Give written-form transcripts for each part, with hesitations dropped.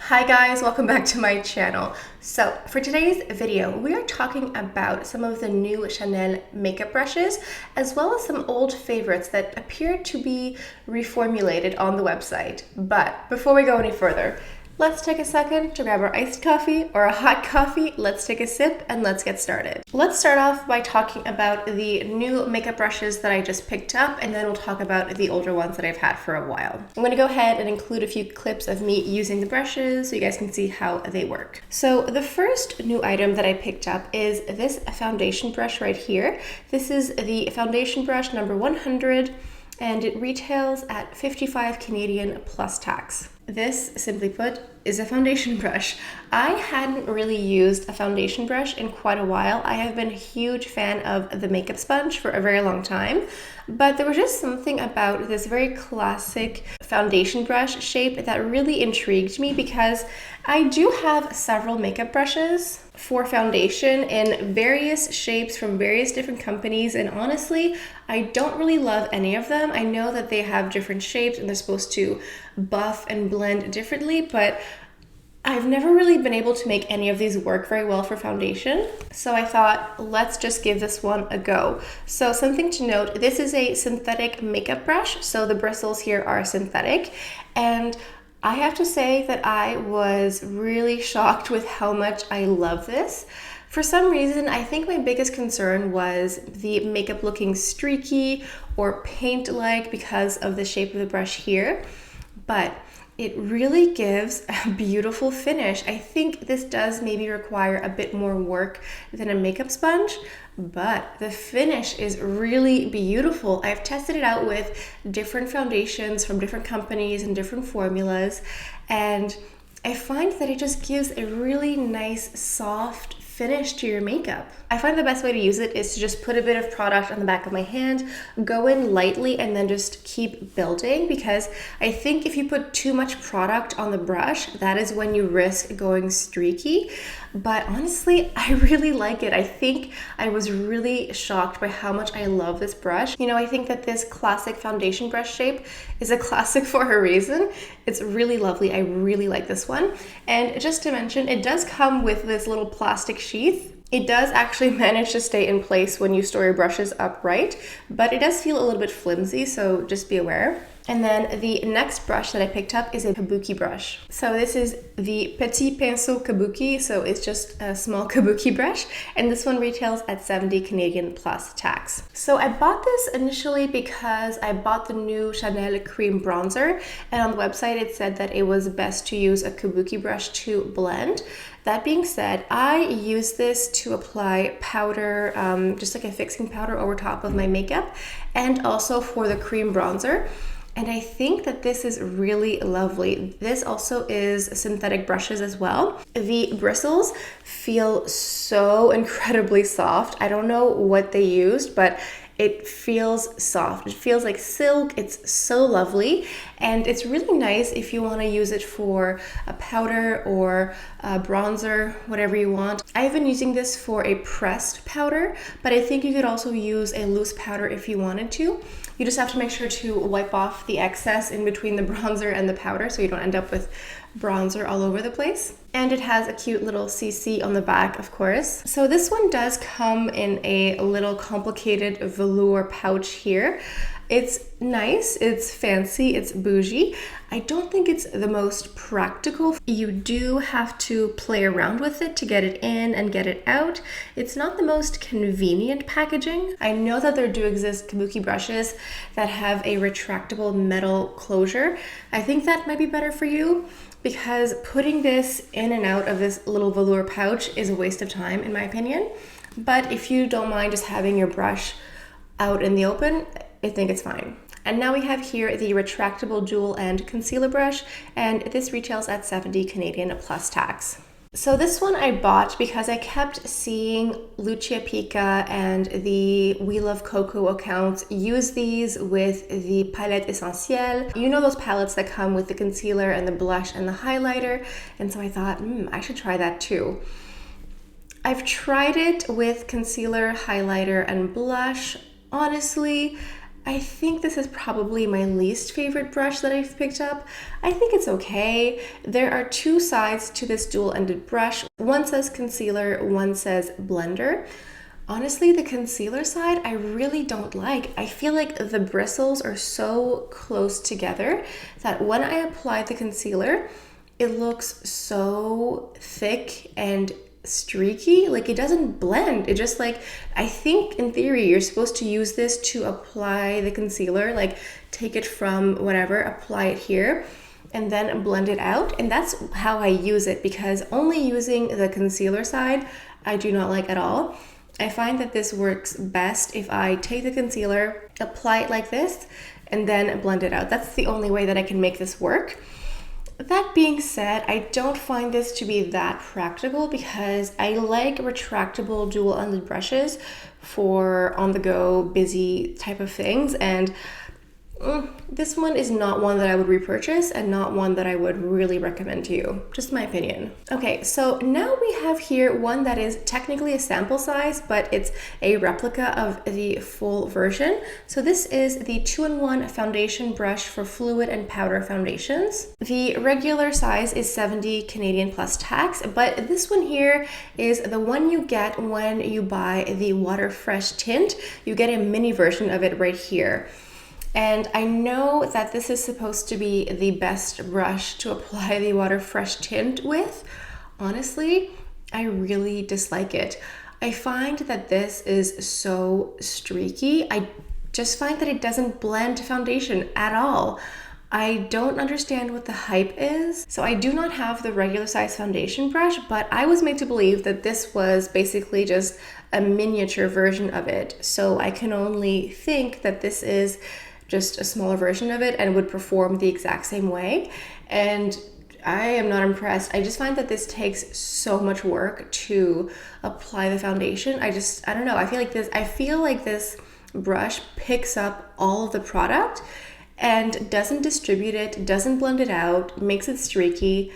Hi guys, welcome back to my channel. So for today's video, we are talking about some of the new Chanel makeup brushes, as well as some old favorites that appear to be reformulated on the website. But before we go any further, let's take a second to grab our iced coffee or a hot coffee. Let's take a sip and let's get started. Let's start off by talking about the new makeup brushes that I just picked up, and then we'll talk about the older ones that I've had for a while. I'm going to go ahead and include a few clips of me using the brushes so you guys can see how they work. So the first new item that I picked up is this foundation brush right here. This is the foundation brush number 100, and it retails at 55 Canadian plus tax. This, simply put, is a foundation brush. I hadn't really used a foundation brush in quite a while. I have been a huge fan of the makeup sponge for a very long time, but there was just something about this very classic foundation brush shape that really intrigued me, because I do have several makeup brushes for foundation in various shapes from various different companies, and honestly, I don't really love any of them. I know that they have different shapes and they're supposed to buff and blend differently, but I've never really been able to make any of these work very well for foundation. So I thought, let's just give this one a go. So something to note, this is a synthetic makeup brush. So the bristles here are synthetic, and I have to say that I was really shocked with how much I love this. For some reason, I think my biggest concern was the makeup looking streaky or paint-like because of the shape of the brush here, but it really gives a beautiful finish. I think this does maybe require a bit more work than a makeup sponge, but the finish is really beautiful. I've tested it out with different foundations from different companies and different formulas, and I find that it just gives a really nice, soft finish to your makeup. I find the best way to use it is to just put a bit of product on the back of my hand, go in lightly, and then just keep building, because I think if you put too much product on the brush, that is when you risk going streaky. But honestly, I really like it. I think I was really shocked by how much I love this brush. You know, I think that this classic foundation brush shape is a classic for a reason. It's really lovely. I really like this one. And just to mention, it does come with this little plastic sheath. It does actually manage to stay in place when you store your brushes upright, but it does feel a little bit flimsy, so just be aware. And then the next brush that I picked up is a Kabuki brush. So this is the Petit Pinceau Kabuki, so it's just a small Kabuki brush, and this one retails at 70 Canadian plus tax. So I bought this initially because I bought the new Chanel Cream Bronzer, and on the website it said that it was best to use a Kabuki brush to blend. That being said, I use this to apply powder, just like a fixing powder over top of my makeup, and also for the cream bronzer. And I think that this is really lovely. This also is synthetic brushes as well. The bristles feel so incredibly soft. I don't know what they used, but it feels soft. It feels like silk. It's so lovely. And it's really nice if you want to use it for a powder or a bronzer, whatever you want. I've been using this for a pressed powder, but I think you could also use a loose powder if you wanted to. You just have to make sure to wipe off the excess in between the bronzer and the powder so you don't end up with bronzer all over the place. And it has a cute little CC on the back, of course. So this one does come in a little complicated velour pouch here. It's nice, it's fancy, it's bougie. I don't think it's the most practical. You do have to play around with it to get it in and get it out. It's not the most convenient packaging. I know that there do exist Kabuki brushes that have a retractable metal closure. I think that might be better for you, because putting this in and out of this little velour pouch is a waste of time, in my opinion. But if you don't mind just having your brush out in the open, I think it's fine. And now we have here the retractable dual end concealer brush, and this retails at 70 Canadian plus tax. So this one I bought because I kept seeing Lucia Pica and the We Love Coco accounts use these with the Palette Essentielle. You know those palettes that come with the concealer and the blush and the highlighter, and so I thought, I should try that too. I've tried it with concealer, highlighter, and blush. Honestly, I think this is probably my least favorite brush that I've picked up. I think it's okay. There are two sides to this dual-ended brush. One says concealer, one says blender. Honestly, the concealer side, I really don't like. I feel like the bristles are so close together that when I apply the concealer, it looks so thick and streaky. Like, it doesn't blend. It just, like, I think in theory you're supposed to use this to apply the concealer, like take it from whatever, apply it here, and then blend it out. And that's how I use it, because only using the concealer side I do not like at all. I find that this works best if I take the concealer, apply it like this, and then blend it out. That's the only way that I can make this work. That being said, I don't find this to be that practical, because I like retractable dual-ended brushes for on-the-go, busy type of things, and this one is not one that I would repurchase and not one that I would really recommend to you. Just my opinion. Okay, so now we have here one that is technically a sample size, but it's a replica of the full version. So this is the 2-in-1 foundation brush for fluid and powder foundations. The regular size is 70 Canadian plus tax, but this one here is the one you get when you buy the Water Fresh tint. You get a mini version of it right here. And I know that this is supposed to be the best brush to apply the Water Fresh tint with. Honestly, I really dislike it. I find that this is so streaky. I just find that it doesn't blend foundation at all. I don't understand what the hype is. So I do not have the regular size foundation brush, but I was made to believe that this was basically just a miniature version of it. So I can only think that this is just a smaller version of it and would perform the exact same way. And I am not impressed. I just find that this takes so much work to apply the foundation. I don't know. I feel like this brush picks up all of the product and doesn't distribute it, doesn't blend it out, makes it streaky.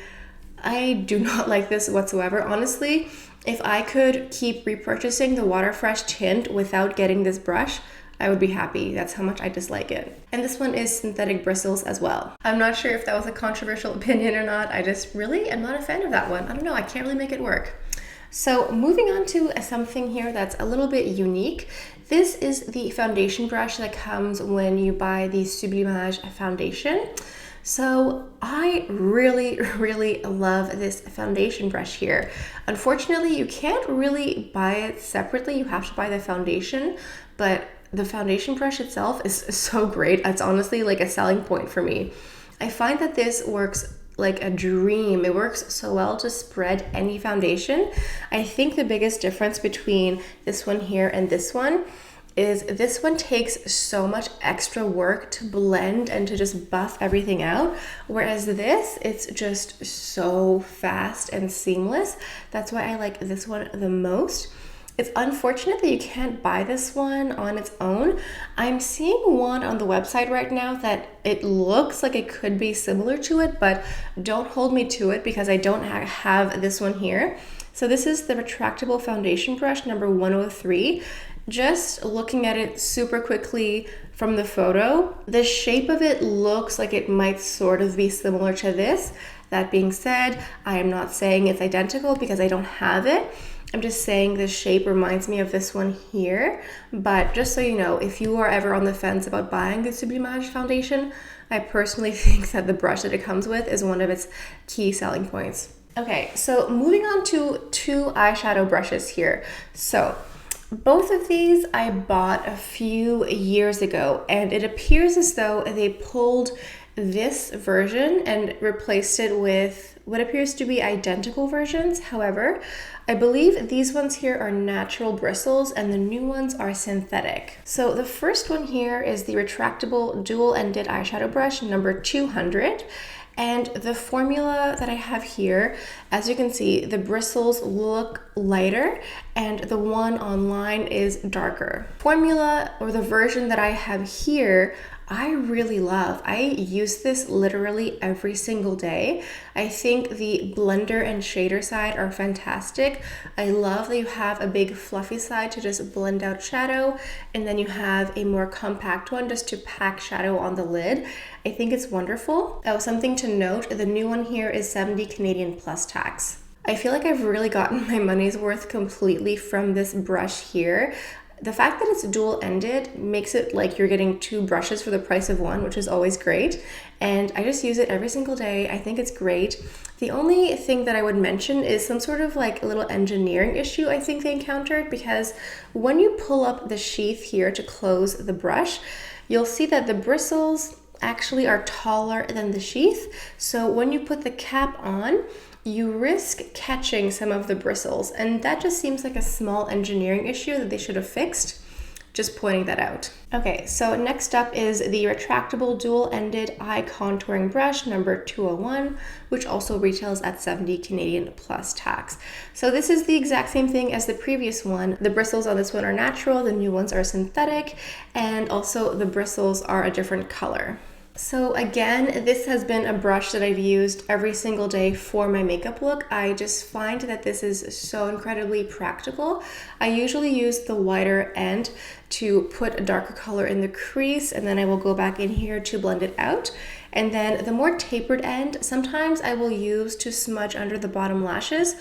I do not like this whatsoever. Honestly, if I could keep repurchasing the Water Fresh tint without getting this brush, I would be happy. That's how much I dislike it. And this one is synthetic bristles as well. I'm not sure if that was a controversial opinion or not. I just really am not a fan of that one. I don't know, I can't really make it work. So moving on to something here that's a little bit unique. This is the foundation brush that comes when you buy the Sublimage foundation. So I really, really love this foundation brush here. Unfortunately, you can't really buy it separately. You have to buy the foundation, but the foundation brush itself is so great. It's honestly like a selling point for me. I find that this works like a dream. It works so well to spread any foundation. I think the biggest difference between this one here and this one is this one takes so much extra work to blend and to just buff everything out, whereas this, it's just so fast and seamless. That's why I like this one the most. It's unfortunate that you can't buy this one on its own. I'm seeing one on the website right now that it looks like it could be similar to it, but don't hold me to it because I don't have this one here. So this is the retractable foundation brush number 103. Just looking at it super quickly from the photo, the shape of it looks like it might sort of be similar to this. That being said, I am not saying it's identical because I don't have it. I'm just saying the shape reminds me of this one here. But just so you know, if you are ever on the fence about buying the Sublimage foundation, I personally think that the brush that it comes with is one of its key selling points. Okay, so moving on to two eyeshadow brushes here. So both of these I bought a few years ago, and it appears as though they pulled this version and replaced it with what appears to be identical versions. However, I believe these ones here are natural bristles and the new ones are synthetic. So the first one here is the retractable dual-ended eyeshadow brush number 200. And the formula that I have here, as you can see, the bristles look lighter and the one online is darker. Formula, or the version that I have here, I really love. I use this literally every single day. I think the blender and shader side are fantastic. I love that you have a big fluffy side to just blend out shadow, and then you have a more compact one just to pack shadow on the lid. I think it's wonderful. Oh, something to note, the new one here is 70 Canadian plus tax. I feel like I've really gotten my money's worth completely from this brush here. The fact that it's dual-ended makes it like you're getting two brushes for the price of one, which is always great. And I just use it every single day. I think it's great. The only thing that I would mention is some sort of like a little engineering issue I think they encountered, because when you pull up the sheath here to close the brush, you'll see that the bristles actually are taller than the sheath. So when you put the cap on, you risk catching some of the bristles, and that just seems like a small engineering issue that they should have fixed. Just pointing that out. Okay, so next up is the retractable dual-ended eye contouring brush number 201, which also retails at 70 Canadian plus tax. So this is the exact same thing as the previous one. The bristles on this one are natural, the new ones are synthetic, and also the bristles are a different color. So again, this has been a brush that I've used every single day for my makeup look. I just find that this is so incredibly practical. I usually use the wider end to put a darker color in the crease, and then I will go back in here to blend it out. And then the more tapered end, sometimes I will use to smudge under the bottom lashes,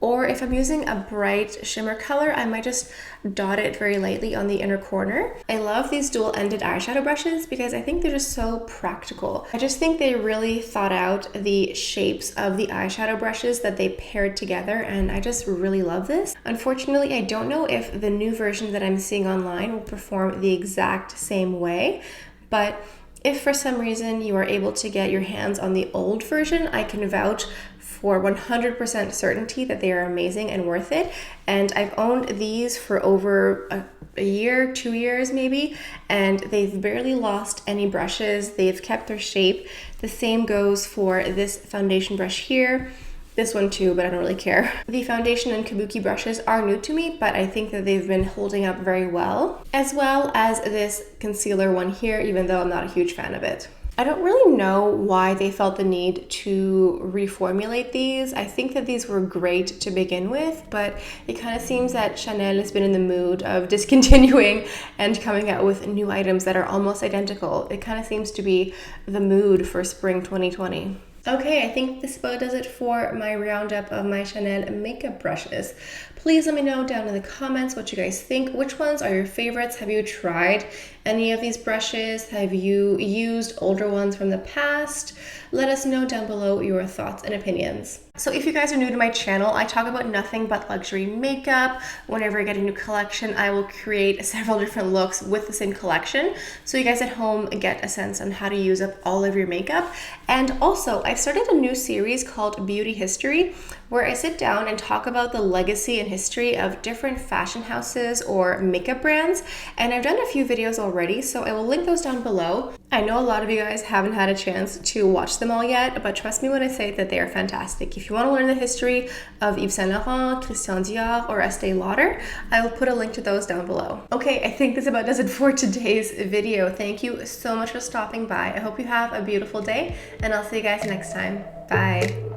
or if I'm using a bright shimmer color, I might just dot it very lightly on the inner corner. I love these dual-ended eyeshadow brushes because I think they're just so practical. I just think they really thought out the shapes of the eyeshadow brushes that they paired together, and I just really love this. Unfortunately, I don't know if the new version that I'm seeing online will perform the exact same way, but if for some reason you are able to get your hands on the old version, I can vouch for 100% certainty that they are amazing and worth it. And I've owned these for over a year, 2 years maybe, and they've barely lost any brushes. They've kept their shape. The same goes for this foundation brush here. This one too, but I don't really care. The foundation and Kabuki brushes are new to me, but I think that they've been holding up very well, as well as this concealer one here, even though I'm not a huge fan of it. I don't really know why they felt the need to reformulate these. I think that these were great to begin with, but it kind of seems that Chanel has been in the mood of discontinuing and coming out with new items that are almost identical. It kind of seems to be the mood for spring 2020. Okay, I think this about does it for my roundup of my Chanel makeup brushes. Please let me know down in the comments what you guys think. Which ones are your favorites? Have you tried any of these brushes? Have you used older ones from the past? Let us know down below your thoughts and opinions. So if you guys are new to my channel, I talk about nothing but luxury makeup. Whenever I get a new collection, I will create several different looks with the same collection, so you guys at home get a sense on how to use up all of your makeup. And also, I've started a new series called Beauty History, where I sit down and talk about the legacy and history of different fashion houses or makeup brands. And I've done a few videos already, so I will link those down below. I know a lot of you guys haven't had a chance to watch them all yet, but trust me when I say that they are fantastic. If you want to learn the history of Yves Saint Laurent, Christian Dior, or Estée Lauder, I will put a link to those down below. Okay, I think this about does it for today's video. Thank you so much for stopping by. I hope you have a beautiful day, and I'll see you guys next time. Bye.